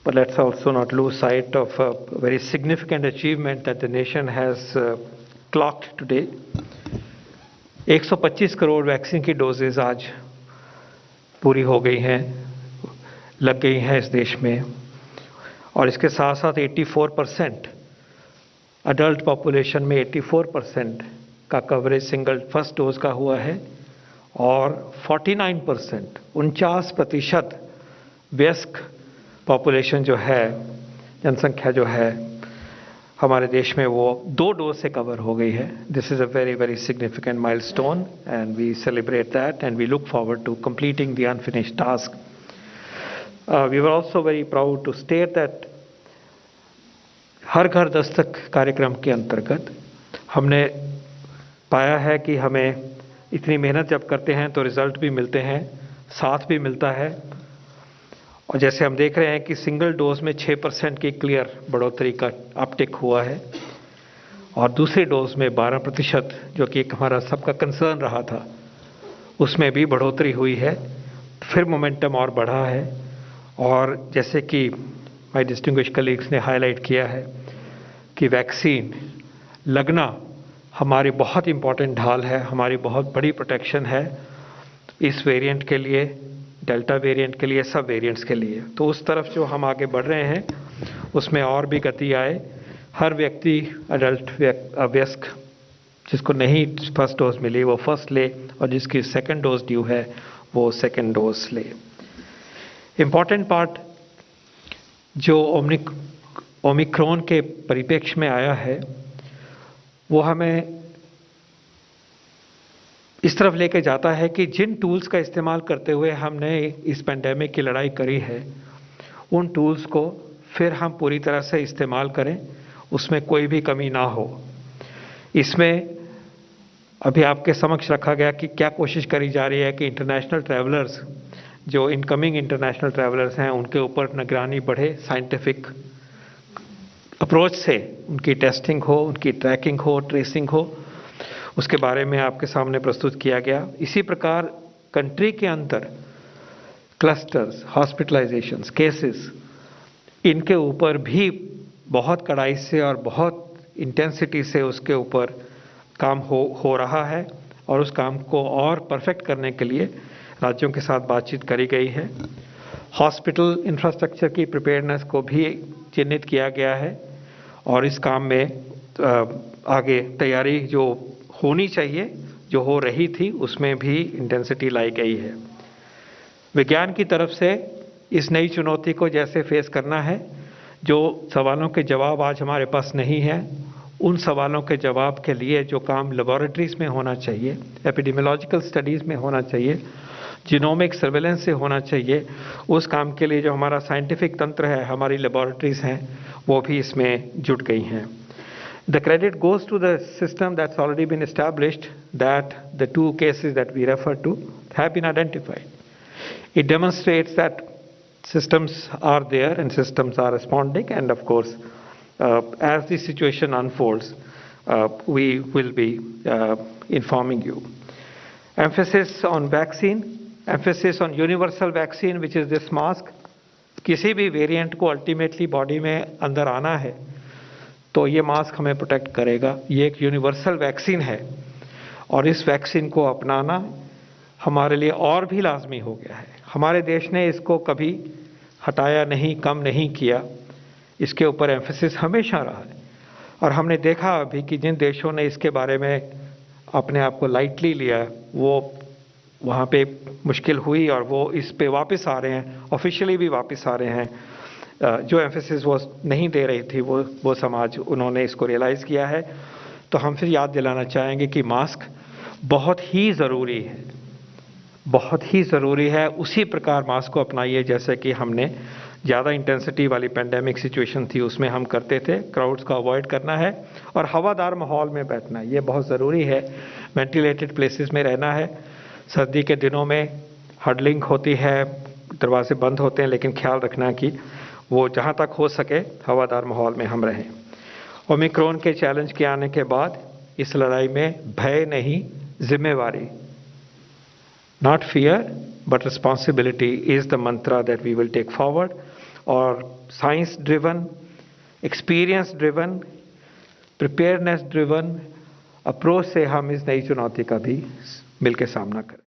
but let's also not lose sight of a very significant achievement that the nation has clocked today. 125 crore vaccine की doses आज पूरी हो गई हैं, लग गई हैं इस देश में, और इसके साथ साथ 84% अडल्ट पॉपुलेशन में 84% का कवरेज सिंगल फर्स्ट डोज का हुआ है और 49% 49% वयस्क पॉपुलेशन जो है, जनसंख्या जो है हमारे देश में, वो 2 डोज से कवर हो गई है. This is a very very significant milestone and we celebrate that and we look forward to completing the unfinished task. We were also very proud to state that हर घर दस्तक कार्यक्रम के अंतर्गत हमने पाया है कि हमें इतनी मेहनत जब करते हैं तो रिजल्ट भी मिलते हैं, साथ भी मिलता है. और जैसे हम देख रहे हैं कि सिंगल डोज में 6% की क्लियर बढ़ोतरी का अपटिक हुआ है और दूसरे डोज में 12%, जो कि एक हमारा सबका कंसर्न रहा था, उसमें भी बढ़ोतरी हुई है. फिर मोमेंटम और बढ़ा है. और जैसे कि माय डिस्टिंग्विश्ड कलीग्स ने हाईलाइट किया है कि वैक्सीन लगना हमारी बहुत इम्पॉर्टेंट ढाल है, हमारी बहुत बड़ी प्रोटेक्शन है इस वेरिएंट के लिए, डेल्टा वेरिएंट के लिए, सब वेरिएंट्स के लिए. तो उस तरफ जो हम आगे बढ़ रहे हैं उसमें और भी गति आए. हर व्यक्ति, अडल्ट वयस्क, जिसको नहीं फर्स्ट डोज मिली वो फर्स्ट ले, और जिसकी सेकंड डोज ड्यू है वो सेकंड डोज ले. इम्पॉर्टेंट पार्ट जो ओमिक्रॉन के परिप्रेक्ष्य में आया है वो हमें इस तरफ लेके जाता है कि जिन टूल्स का इस्तेमाल करते हुए हमने इस पेंडेमिक की लड़ाई करी है, उन टूल्स को फिर हम पूरी तरह से इस्तेमाल करें, उसमें कोई भी कमी ना हो. इसमें अभी आपके समक्ष रखा गया कि क्या कोशिश करी जा रही है कि इंटरनेशनल ट्रैवलर्स, जो इनकमिंग इंटरनेशनल ट्रैवलर्स हैं, उनके ऊपर निगरानी बढ़े, साइंटिफिक अप्रोच से उनकी टेस्टिंग हो, उनकी ट्रैकिंग हो, ट्रेसिंग हो, उसके बारे में आपके सामने प्रस्तुत किया गया. इसी प्रकार कंट्री के अंदर क्लस्टर्स, हॉस्पिटलाइजेशंस, केसेस, इनके ऊपर भी बहुत कड़ाई से और बहुत इंटेंसिटी से उसके ऊपर काम हो रहा है और उस काम को और परफेक्ट करने के लिए राज्यों के साथ बातचीत करी गई है. हॉस्पिटल इंफ्रास्ट्रक्चर की प्रिपेयर्डनेस को भी चिन्हित किया गया है और इस काम में आगे तैयारी जो होनी चाहिए, जो हो रही थी, उसमें भी इंटेंसिटी लाई गई है. विज्ञान की तरफ से इस नई चुनौती को जैसे फेस करना है, जो सवालों के जवाब आज हमारे पास नहीं है, उन सवालों के जवाब के लिए जो काम लेबोरेटरीज में होना चाहिए, एपिडेमियोलॉजिकल स्टडीज़ में होना चाहिए, जीनोमिक सर्वेलेंस से होना चाहिए, उस काम के लिए जो हमारा साइंटिफिक तंत्र है, हमारी लेबोरेटरीज हैं, वो भी इसमें जुट गई हैं. The credit goes to the system that's already been established, that the 2 cases that we refer to have been identified. It demonstrates that systems are there and systems are responding, and of course, as the situation unfolds, we will be informing you. Emphasis on vaccine, emphasis on universal vaccine, which is this mask. किसी भी variant को ultimately body में अंदर आना है तो ये mask हमें प्रोटेक्ट करेगा. ये एक यूनिवर्सल वैक्सीन है और इस वैक्सीन को अपनाना हमारे लिए और भी लाजमी हो गया है. हमारे देश ने इसको कभी हटाया नहीं, कम नहीं किया, इसके ऊपर एम्फेसिस हमेशा रहा है. और हमने देखा अभी कि जिन देशों ने इसके बारे में अपने आप को लाइटली लिया, वो वहाँ पे मुश्किल हुई और वो इस पे वापस आ रहे हैं, ऑफिशियली भी वापस आ रहे हैं. जो एम्फेसिस वो नहीं दे रही थी, वो समाज, उन्होंने इसको रियलाइज़ किया है. तो हम फिर याद दिलाना चाहेंगे कि मास्क बहुत ही ज़रूरी है, बहुत ही ज़रूरी है. उसी प्रकार मास्क को अपनाइए जैसे कि हमने ज़्यादा इंटेंसिटी वाली पेंडेमिक सिचुएशन थी उसमें हम करते थे. क्राउड्स को अवॉइड करना है और हवादार माहौल में बैठना है, ये बहुत ज़रूरी है. वेंटिलेटेड प्लेसेस में रहना है. सर्दी के दिनों में हडलिंग होती है, दरवाजे बंद होते हैं, लेकिन ख्याल रखना कि वो जहाँ तक हो सके हवादार माहौल में हम रहें. ओमिक्रॉन के चैलेंज के आने के बाद इस लड़ाई में भय नहीं, जिम्मेवारी, not fear but responsibility is the mantra that we will take forward. और science driven, experience driven, preparedness driven approach से हम इस नई चुनौती का भी मिलकर सामना करें।